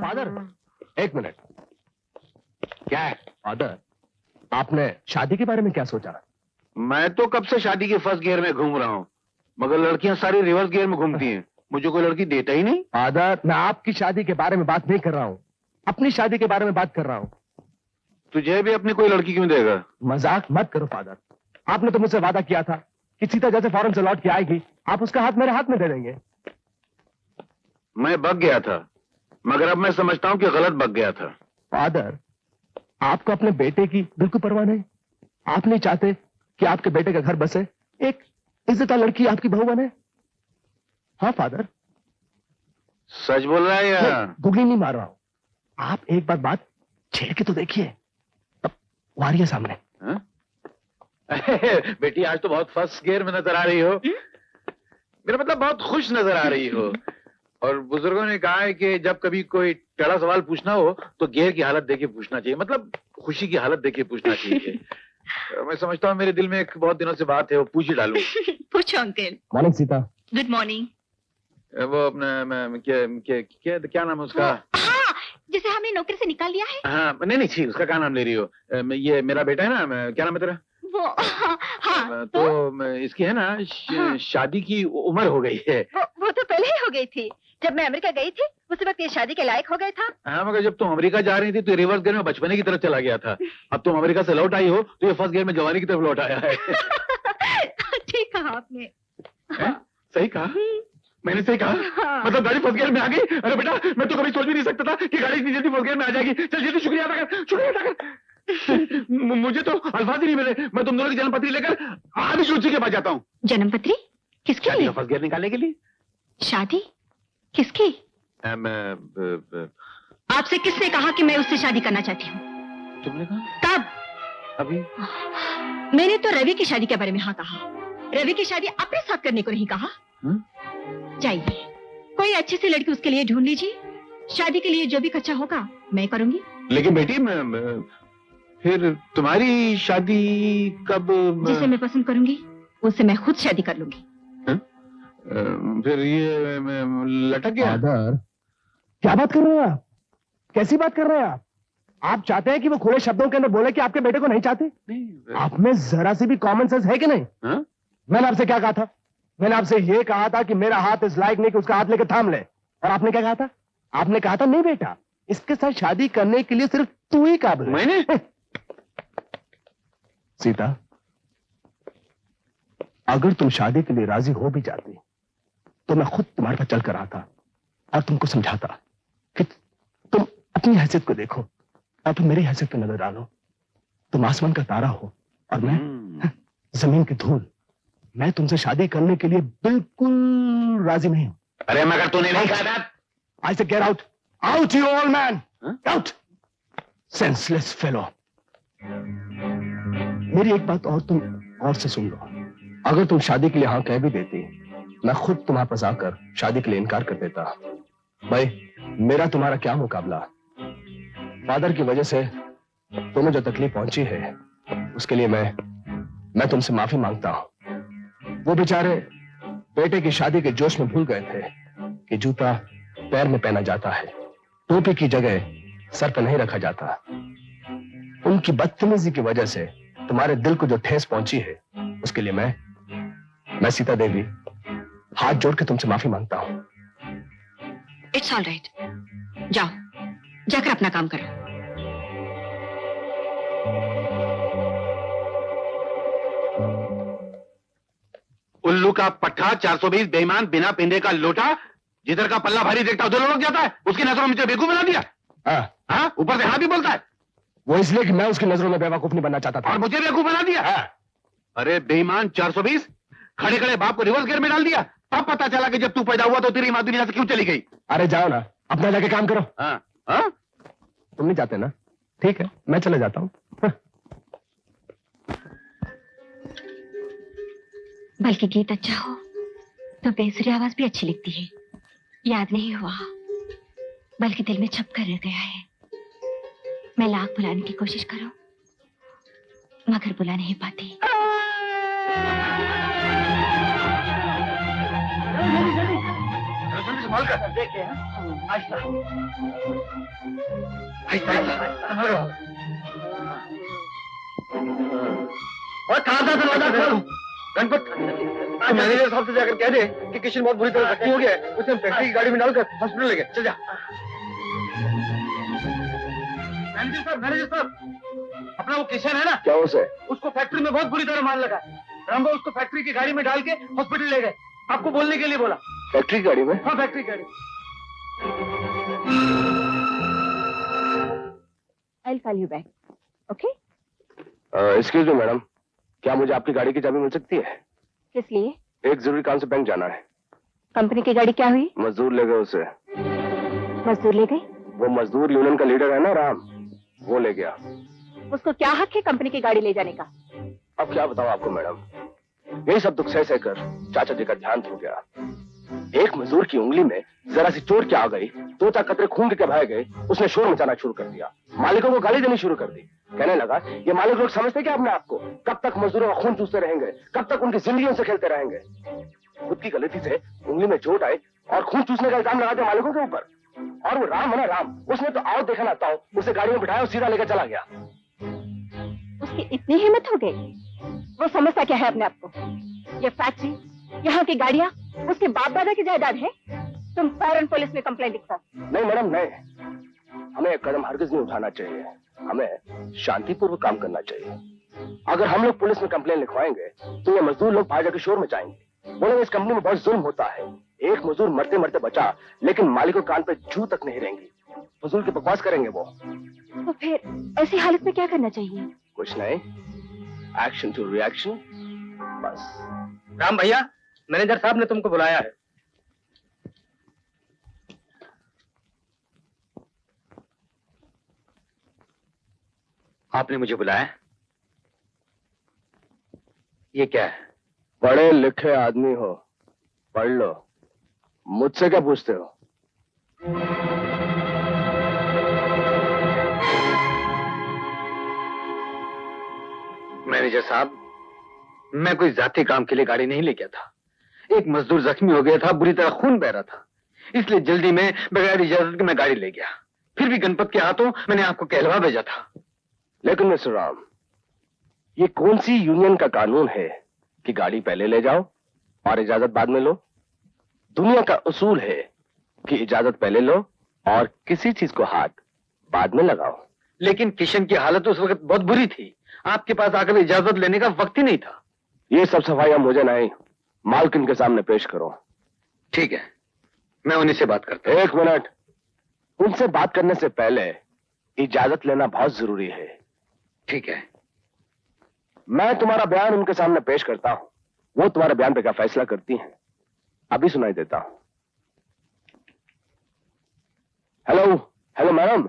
Father, एक minute. क्या है फादर, आपने शादी के बारे में क्या सोचा? मैं तो कब से शादी के फर्स्ट गियर में घूम रहा हूँ, मगर लड़कियां सारी रिवर्स गियर में घूमती हैं। मुझे कोई लड़की देता ही नहीं। फादर, मैं आपकी शादी के बारे में बात नहीं कर रहा हूँ, अपनी शादी के बारे में बात कर रहा हूँ। तुझे भी अपनी कोई लड़की क्यों देगा? मजाक मत करो फादर। आपने तो मुझसे वादा किया था कि सीता जैसे फौरन से लौट के आएगी, आप उसका हाथ मेरे हाथ में दे देंगे। मैं बग गया था, मगर अब मैं समझता हूँ कि गलत बग गया था। फादर, आपको अपने बेटे की बिल्कुल परवाह नहीं। आप नहीं चाहते कि आपके बेटे का घर बसे, एक इज्जतदार लड़की आपकी बहू बने? हाँ फादर। सच बोल रहा है या? गुगली नहीं मार रहा हूं। आप एक बात छेड़ के तो देखिए। अब वो आ रही है सामने। बेटी, आज तो बहुत फर्स्ट गियर में नजर आ रही हो। मेरा मतलब बहुत खुश नजर आ रही हो। और बुजुर्गों ने कहा है कि जब कभी कोई टेढ़ा सवाल पूछना हो तो गियर की हालत देके पूछना चाहिए, मतलब खुशी की हालत देके पूछना चाहिए। मैं समझता हूँ मेरे दिल में एक बहुत दिनों से बात है, वो पूछ ही डालूं। पूछो uncle. Morning Sita. Good morning. वो अपना क्या नाम है उसका? हाँ, जिसे हमने नौकरी से निकाल दिया है। हाँ, नहीं छी, उसका क्या नाम ले रही हो? ये मेरा बेटा है ना, क्या नाम है तेरा? वो हाँ, तो इसकी है ना शादी की उम्र हो गई है। वो तो पहले ही हो गई थी। जब मैं अमेरिका गई थी उस वक्त ये शादी के लायक हो गया था। हाँ, मगर जब तुम अमेरिका जा रही थी तो रिवर्स गियर में बचपने की तरफ चला गया था। अब तुम अमेरिका से लौट आई हो तो ये फर्स्ट गियर में जवानी की तरफ लौट आया है। ठीक कहा आपने। सही कहा? मैंने सही कहा? मतलब गाड़ी फर्स्ट गियर में आ गई? अरे बेटा, मैं तो कभी सोच भी नहीं सकता था कि गाड़ी इतनी जल्दी फर्स्ट गियर में आ जाएगी। चल जल्दी शुक्रिया अदा कर, शुक्रिया अदा कर। मुझे तो अल्फाज ही नहीं मिले। मैं तुम दोनों की जन्मपत्री लेकर आज सूची के पास जाता हूँ। जन्मपत्री किसके लिए? फर्स्ट गियर निकालने के लिए। शादी किसकी? आपसे किसने कहा कि मैं उससे शादी करना चाहती हूँ? तुमने कहा? तब अभी मैंने तो रवि की शादी के बारे में हाँ कहा। रवि की शादी अपने साथ करने को नहीं कहा। जाइए, कोई अच्छी सी लड़की उसके लिए ढूंढ लीजिए। शादी के लिए जो भी खर्चा होगा मैं करूंगी। लेकिन बेटी, फिर तुम्हारी शादी कब? जिसे मैं पसंद करूंगी उससे मैं खुद शादी कर लूंगी। फिर ये लटक गया। फादर, क्या बात कर रहे हैं आप? कैसी बात कर रहे हैं आप? आप चाहते हैं कि वो खुले शब्दों के अंदर बोले कि आपके बेटे को नहीं चाहते? नहीं, आप में जरा सी भी कॉमन सेंस है कि नहीं? मैंने आपसे क्या कहा था? मैंने आपसे ये कहा था कि मेरा हाथ इस लायक नहीं कि उसका हाथ लेकर थाम ले। और आपने क्या कहा था? आपने कहा था नहीं बेटा, इसके साथ शादी करने के लिए सिर्फ तू ही काबिल है। मैंने? सीता, अगर तुम शादी के लिए राजी हो भी जाती तो मैं खुद तुम्हारे पास चल कर आता और तुमको समझाता कि तुम अपनी हैसियत को देखो और तुम मेरी हैसियत पे नजर डालो। तुम आसमान का तारा हो और मैं जमीन की धूल। मैं तुमसे शादी करने के लिए बिल्कुल राजी नहीं हूं। अरे मगर तूने नहीं कहा था? I said get out. Out you old man. Out. Senseless fellow. मेरी एक बात और तुम और से सुन लो। अगर तुम शादी के लिए हाँ कह भी देती, मैं खुद तुम्हारे पास आकर शादी के लिए इनकार कर देता। भाई, मेरा तुम्हारा क्या मुकाबला? फादर की वजह से तुम्हें जो तकलीफ पहुंची है उसके लिए मैं तुमसे माफी मांगता हूं। वो बेचारे बेटे की शादी के जोश में भूल गए थे कि जूता पैर में पहना जाता है, टोपी की जगह सर पर नहीं रखा जाता। उनकी बदतमीजी की वजह से तुम्हारे दिल को जो ठेस पहुंची है उसके लिए मैं सीता देवी हाथ जोड़ के तुमसे माफी मांगता हूं। इट्स ऑल राइट, जाओ जाकर अपना काम करो। उल्लू का पट्टा, 420 बेईमान, बिना पिंडे का लोटा, जिधर का पल्ला भारी देखता उधर लुढ़क जाता है। उसकी नजरों में मुझे बेवकूफ बना दिया। हाँ, ऊपर से हाँ भी बोलता है। वो इसलिए कि मैं उसकी नजरों में बेवकूफ नहीं बनना चाहता था। और मुझे बेवकूफ बना दिया। अरे बेईमान 420, खड़े खड़े बाप को रिवर्स गियर में डाल दिया। तब पता चला कि जब तू पैदा हुआ तो तेरी माँ दुनिया से क्यों चली गई। अरे जाओ ना, अपना जाके काम करो। तुम नहीं जाते ना? ठीक है, मैं चले जाता हूँ। बल्कि गीत अच्छा हो तो बेसुरी आवाज भी अच्छी लगती है। याद नहीं हुआ, बल्कि दिल में छप कर रह गया है। मैं लाख बुलाने की कोशिश करूं मगर बुला नहीं पाती। संभाल कर देखिए। आहिस्ता आहिस्ता आहिस्ता। और कहाँ था दरवाजा खोल। गणपत मैनेजर साहब से जाकर कह दे कि किशन बहुत बुरी तरह जख्मी हो गया है, उसे फैक्ट्री की गाड़ी में डालकर हॉस्पिटल ले गए। चल जा। मैनेजर साहब अपना वो किशन है ना, क्या उसे? उसको फैक्ट्री में बहुत बुरी तरह मार लगा। रामबो उसको फैक्ट्री की गाड़ी में डाल के हॉस्पिटल ले गए। आपको बोलने के लिए बोला। फैक्ट्री की गाड़ी में? हाँ फैक्ट्री गाड़ी। I'll call you back. Okay? Excuse me madam, क्या मुझे आपकी गाड़ी की चाबी मिल सकती है? किस लिए? एक जरूरी काम से बैंक जाना है। कंपनी की गाड़ी क्या हुई? मजदूर ले गए उसे। मजदूर ले गई? वो मजदूर यूनियन का लीडर है ना राम, वो ले गया। उसको क्या हक है कंपनी की गाड़ी ले जाने का? अब क्या बताऊं आपको मैडम, यही सब दुख सह कर चाचा जी का ध्यान हो गया। एक मजदूर की उंगली में जरा सी चोट क्या आ गई, 2-4 कतरे खून के बह गए, उसने शोर मचाना शुरू कर दिया। मालिकों को गाली देनी शुरू कर दी। कहने लगा ये मालिक लोग समझते क्या अपने आप को, कब तक मजदूरों का खून चूसते रहेंगे, कब तक उनकी जिंदगियों से खेलते रहेंगे। खुद की गलती से उंगली में चोट आई और खून चूसने का इल्जाम लगाते मालिकों के ऊपर। और वो राम है ना राम, उसने तो आओ देखा ना ताओ उसे गाड़ी में बिठाया और सीधा लेकर चला गया। उसकी इतनी हिम्मत हो गई? वो समझता क्या है अपने आप को? ये फैक्ट्री, यहाँ की गाड़ियाँ उसके बाप दादा की जायदाद है। तुम फौरन पुलिस में कंप्लेंट लिखो। नहीं मैडम नहीं, हमें एक कदम हरगिज नहीं उठाना चाहिए। हमें शांतिपूर्वक काम करना चाहिए। अगर हम लोग पुलिस में कंप्लेंट लिखवाएंगे तो ये मजदूर लोग बाहर जाकर शोर मचाएंगे, बोलेंगे इस कंपनी में बहुत जुल्म होता है। एक मजदूर मरते मरते बचा, लेकिन मालिकों कान पे जू तक नहीं रहेंगी। फजूल की बकवास करेंगे वो। तो फिर ऐसी हालत में क्या करना चाहिए? कुछ नहीं, एक्शन टू रिएक्शन, बस। राम भैया, मैनेजर साहब ने तुमको बुलाया है। आपने मुझे बुलाया? ये क्या है? पढ़े लिखे आदमी हो, पढ़ लो, मुझसे क्या पूछते हो? मैनेजर साहब, मैं कोई जाति काम के लिए गाड़ी नहीं ले गया था। एक मजदूर जख्मी हो गया था, बुरी तरह खून बह रहा था, इसलिए जल्दी में बगैर इजाजत के मैं गाड़ी ले गया। फिर भी गणपत के हाथों मैंने आपको कहलवा भेजा था। लेकिन मिस्टर राम, ये कौन सी यूनियन का कानून है कि गाड़ी पहले ले जाओ और इजाजत बाद में लो? दुनिया का उसूल है कि इजाजत पहले लो और किसी चीज को हाथ बाद में लगाओ। लेकिन किशन की हालत उस वक्त बहुत बुरी थी, आपके पास आकर इजाजत लेने का वक्त ही नहीं था। ये सब सफाइयां मुझे नहीं, मालकिन के सामने पेश करो। ठीक है, मैं उन्हीं से बात करता हूं। एक मिनट, उनसे बात करने से पहले इजाजत लेना बहुत जरूरी है। ठीक है। मैं तुम्हारा बयान उनके सामने पेश करता हूं, वो तुम्हारे बयान पे क्या फैसला करती हैं अभी सुनाई देता हूं। हेलो हेलो मैडम,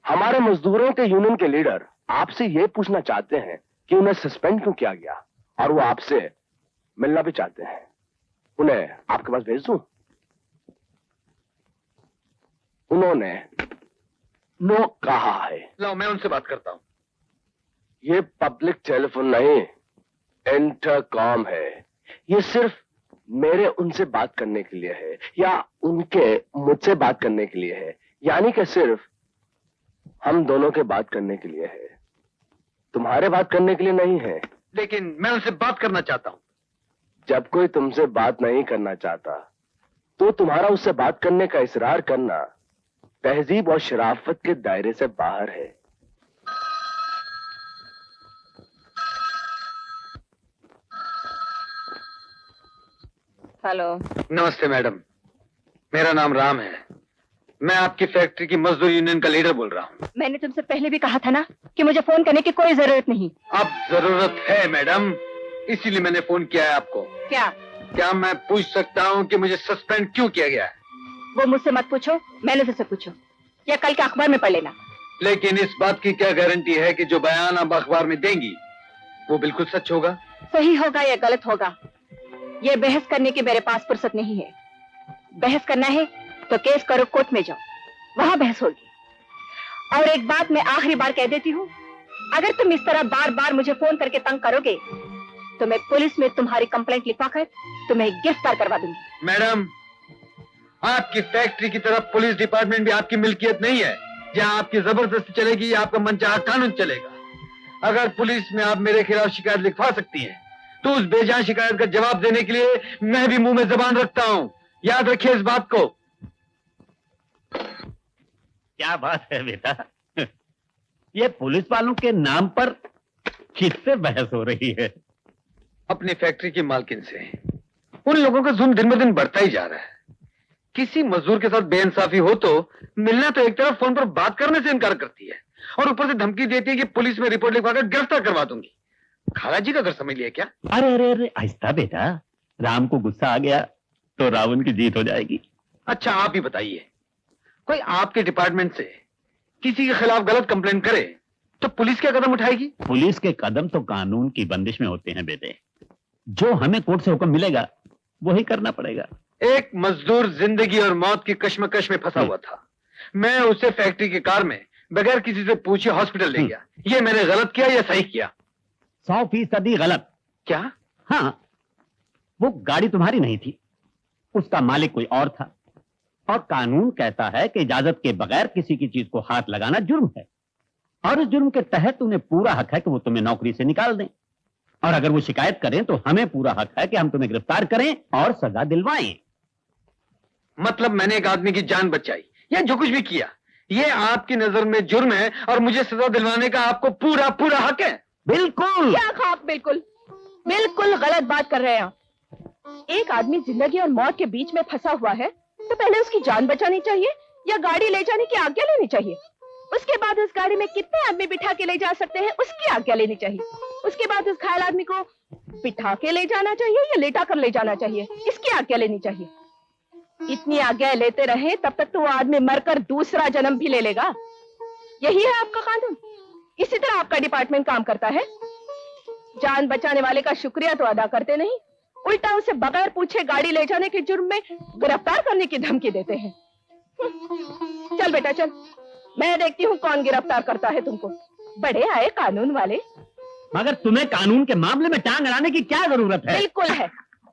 हमारे मजदूरों के यूनियन के लीडर आपसे ये पूछना चाहते हैं कि उन्हें सस्पेंड क्यों किया गया, और वो आपसे मिलना भी चाहते हैं। उन्हें आपके पास भेज दूं? उन्होंने नो कहा है। लो, मैं उनसे बात करता हूं। ये पब्लिक टेलीफोन नहीं, इंटरकॉम है। ये सिर्फ मेरे उनसे बात करने के लिए है या उनके मुझसे बात करने के लिए है, यानी कि सिर्फ हम दोनों के बात करने के लिए है, तुम्हारे बात करने के लिए नहीं है। लेकिन मैं उनसे बात करना चाहता हूं। जब कोई तुमसे बात नहीं करना चाहता तो तुम्हारा उससे बात करने का इसरार करना तहजीब और शराफत के दायरे से बाहर है। हेलो। नमस्ते मैडम, मेरा नाम राम है। मैं आपकी फैक्ट्री की मजदूर यूनियन का लीडर बोल रहा हूँ। मैंने तुमसे पहले भी कहा था ना कि मुझे फोन करने की कोई जरूरत नहीं। अब जरूरत है मैडम, इसीलिए मैंने फोन किया है आपको। क्या मैं पूछ सकता हूँ कि मुझे सस्पेंड क्यों किया गया है? वो मुझसे मत पूछो, मैनेजर से पूछो, या कल के अखबार में पढ़ लेना। लेकिन इस बात की क्या गारंटी है कि जो बयान आप अखबार में देंगी वो बिल्कुल सच होगा? सही होगा या गलत होगा, ये बहस करने की मेरे पास फुर्सत नहीं है। बहस करना है तो केस करो, कोर्ट में जाओ, वहां बहस होगी। और एक बात मैं आखिरी बार कह देती हूँ, अगर तुम इस तरह बार बार मुझे फोन करके तंग करोगे तो मैं पुलिस में तुम्हारी कंप्लेंट लिखवाकर तुम्हें गिरफ्तार करवा दूंगी। मैडम, आपकी फैक्ट्री की तरफ पुलिस डिपार्टमेंट भी आपकी मिल्कियत नहीं है, जहां आपकी जबरदस्ती चलेगी या आपका मनचाहा कानून चलेगा। अगर पुलिस में आप मेरे खिलाफ शिकायत लिखवा सकती हैं, तो उस बेजान शिकायत का जवाब देने के लिए मैं भी मुंह में जबान रखता हूं। याद रखिए इस बात को। क्या बात है बेटा, ये पुलिस वालों के नाम पर किससे बहस हो रही है? अपनी फैक्ट्री की मालकिन से। उन लोगों का जुल्म दिन ब दिन बढ़ता ही जा रहा है। किसी मजदूर के साथ बेइंसाफी हो तो मिलना तो एक तरफ, फोन पर बात करने से इनकार करती है और ऊपर से धमकी देती है कि पुलिस में रिपोर्ट लिखवाकर गिरफ्तार करवा दूंगी। खाला जी का घर समझ लिया क्या? अरे अरे अरे, आहिस्ता बेटा, राम को गुस्सा आ गया तो रावण की जीत हो जाएगी। अच्छा आप ही बताइए, कोई आपके डिपार्टमेंट से किसी के खिलाफ गलत कंप्लेंट करे तो पुलिस क्या कदम उठाएगी? पुलिस के कदम तो कानून की बंदिश में होते हैं बेटे। जो हमें कोर्ट से हुक्म मिलेगा वही करना पड़ेगा। एक मजदूर जिंदगी और मौत की कश्मकश में फंसा हुआ था। मैं उसे फैक्ट्री की कार में बगैर किसी से पूछे हॉस्पिटल ले गया। ये मैंने गलत किया या सही किया? 100% गलत। क्या? हाँ, वो गाड़ी तुम्हारी नहीं थी, उसका मालिक कोई और था। और कानून कहता है कि इजाजत के बगैर किसी की चीज को हाथ लगाना जुर्म है, और इस जुर्म के तहत उन्हें पूरा हक है कि वो तुम्हें नौकरी से निकाल दें। और अगर वो शिकायत करें तो हमें पूरा हक है कि हम तुम्हें गिरफ्तार करें और सजा दिलवाएं। मतलब मैंने एक आदमी की जान बचाई या जो कुछ भी किया, ये आपकी नजर में जुर्म है और मुझे सजा दिलवाने का आपको पूरा पूरा हक है? बिल्कुल। क्या खाक, बिल्कुल बिल्कुल गलत बात कर रहे हैं आप। एक आदमी जिंदगी और मौत के बीच में फंसा हुआ है तो पहले उसकी जान बचानी चाहिए या गाड़ी ले जाने की आज्ञा लेनी चाहिए। उसके बाद उस गाड़ी में कितने आदमी बिठा के ले जा सकते हैं उसकी आज्ञा लेनी चाहिए। उसके बाद उस घायल आदमी को बिठा के ले जाना चाहिए या लेटा कर ले जाना चाहिए, इसकी आज्ञा लेनी चाहिए। इतनी आज्ञा लेते रहे तब तक तो वो आदमी मरकर दूसरा जन्म भी ले लेगा। यही है आपका कानून। इसी तरह आपका डिपार्टमेंट काम करता है। जान बचाने वाले का शुक्रिया तो अदा करते नहीं, उल्टा उसे बगैर पूछे गाड़ी ले जाने के जुर्म में गिरफ्तार करने की धमकी देते हैं। चल बेटा चल, मैं देखती हूँ कौन गिरफ्तार करता है तुमको। बड़े आए कानून वाले। मगर तुम्हें कानून के मामले में टांग अड़ाने की क्या जरूरत है? बिल्कुल है।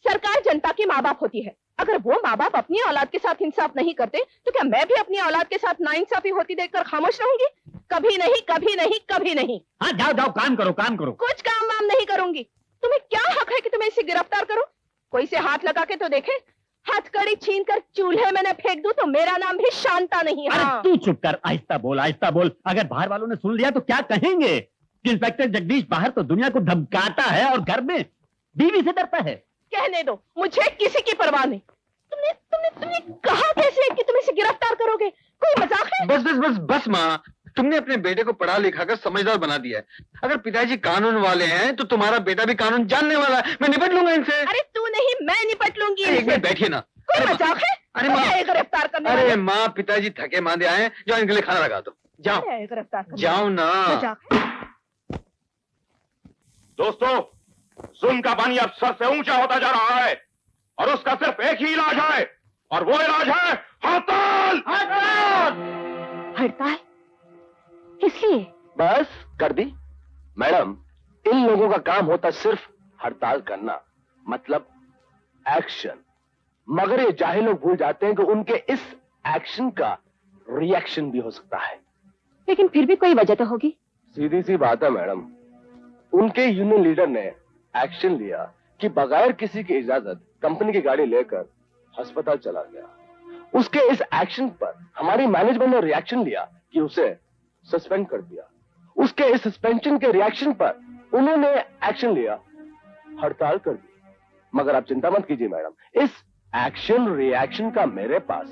सरकार जनता की माँ बाप होती है। अगर वो माँ बाप अपनी औलाद के साथ इंसाफ नहीं करते तो क्या मैं भी अपनी औलाद के साथ नाइंसाफी होती देखकर खामोश रहूंगी? कभी नहीं, कभी नहीं, कभी नहीं। हाँ, जाओ जाओ, काम करो काम करो। कुछ काम वाम नहीं करूंगी। तुम्हें क्या हक है कि तुम्हें इसे गिरफ्तार करो? कोई से हाथ लगा के तो देखे। हथकड़ी छीन कर चूल्हे में न फेंक दूं तो मेरा नाम भी शांता नहीं। अरे हाँ। तू चुप कर, आहिस्ता बोल आहिस्ता बोल। अगर बाहर वालों ने सुन लिया तो क्या कहेंगे? इंस्पेक्टर जगदीश बाहर तो दुनिया को धमकाता है और घर में बीवी से डरता है। कहने दो, मुझे किसी की परवाह नहीं। तुमने तुमने तुमने कहा कैसे कि तुम इसे गिरफ्तार करोगे? कोई मजाक है? बस बस बस बस माँ, तुमने अपने बेटे को पढ़ा लिखा कर समझदार बना दिया है। अगर पिताजी कानून वाले हैं तो तुम्हारा बेटा भी कानून जानने वाला है। मैं निपट लूंगा इनसे। अरे तू नहीं, मैं निपट लूंगी एक इनसे। मिनट बैठिए ना। कोई मजाक है? अरे माँ, मैं गिरफ्तार करने अरे वाली। माँ, पिताजी थके मांदे आए हैं, जाओ इनके लिए खाना लगा दो। जाओ मैं गिरफ्तार करने जाओ ना। वाली। मजाक है? दोस्तों, जुल्म का पानी अब सर से ऊंचा होता जा रहा है और उसका सिर्फ एक ही इलाज है, और वो इलाज है हड़ताल। हड़ताल? किस लिए? बस कर दी मैडम। इन लोगों का काम होता सिर्फ हड़ताल करना, मतलब एक्शन। मगर ये जाहिल लोग भूल जाते हैं कि उनके इस एक्शन का रिएक्शन भी हो सकता है। लेकिन फिर भी कोई वजह तो होगी। सीधी सी बात है मैडम, उनके यूनियन लीडर ने एक्शन लिया कि बगैर किसी की इजाजत कंपनी की गाड़ी लेकर अस्पताल चला गया। उसके इस एक्शन पर हमारी मैनेजमेंट ने रिएक्शन लिया कि उसे सस्पेंड कर दिया। उसके इस सस्पेंशन के रिएक्शन पर उन्होंने एक्शन लिया, हड़ताल कर दी। मगर आप चिंता मत कीजिए मैडम, इस एक्शन रिएक्शन का मेरे पास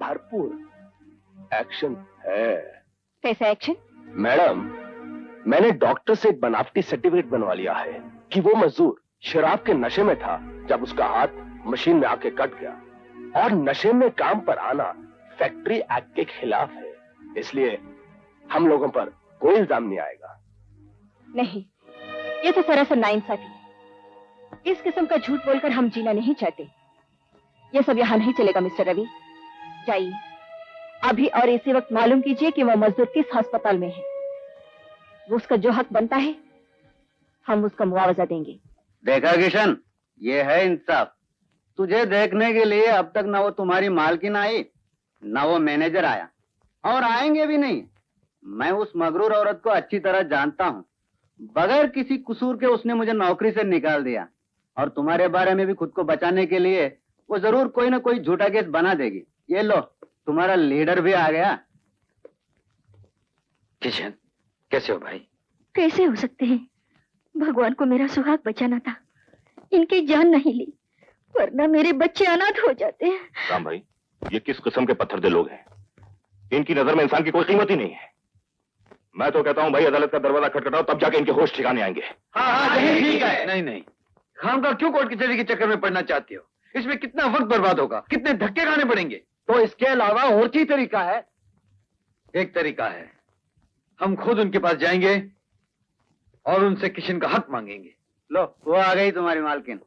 भरपूर एक्शन है। कैसा एक्शन? मैडम, मैंने डॉक्टर से एक बनावटी सर्टिफिकेट बनवा लिया है कि वो मजदूर शराब के नशे में था जब उसका हाथ मशीन में आके कट गया, और नशे में काम पर आना फैक्ट्री एक्ट के खिलाफ है। इसलिए हम लोगों पर कोई इल्जाम नहीं आएगा। नहीं, ये तो सरासर नाइंसाफी है। इस किस्म का झूठ बोलकर हम जीना नहीं चाहते। ये सब यहाँ नहीं चलेगा मिस्टर रवि। जाइए अभी और इसी वक्त मालूम कीजिए कि वो मजदूर किस अस्पताल में है। वो उसका जो हक बनता है हम उसका मुआवजा देंगे। देखा किशन, ये है इंसाफ। तुझे देखने के लिए अब तक ना वो तुम्हारी मालकिन आई, ना वो मैनेजर आया, और आएंगे भी नहीं। मैं उस मगरूर औरत को अच्छी तरह जानता हूँ। बगैर किसी कसूर के उसने मुझे नौकरी से निकाल दिया, और तुम्हारे बारे में भी खुद को बचाने के लिए वो जरूर कोई ना कोई झूठा केस बना देगी। ये लो, तुम्हारा लीडर भी आ गया। किशन, कैसे हो भाई? कैसे हो सकते हैं? भगवान को मेरा सुहाग बचाना था, इनकी जान नहीं ली, वरना मेरे बच्चे अनाथ हो जाते हैं। राम भाई, ये किस किस्म के पत्थर दिल लोग हैं? इनकी नजर में इंसान की कोई कीमत ही नहीं है। मैं तो कहता हूं भाई, अदालत का दरवाजा खटखटाओ, तब जाके इनके होश ठिकाने आएंगे। हाँ, यही ठीक है। नहीं नहीं, खामखा क्यों कोर्ट कचहरी के चक्कर में पड़ना चाहती हो? इसमें कितना वक्त बर्बाद होगा, कितने धक्के खाने पड़ेंगे। तो इसके अलावा और भी तरीका है? एक तरीका है, हम खुद उनके पास जाएंगे और उनसे किशन का हक मांगेंगे। लो, वो आ गई तुम्हारी मालकिन।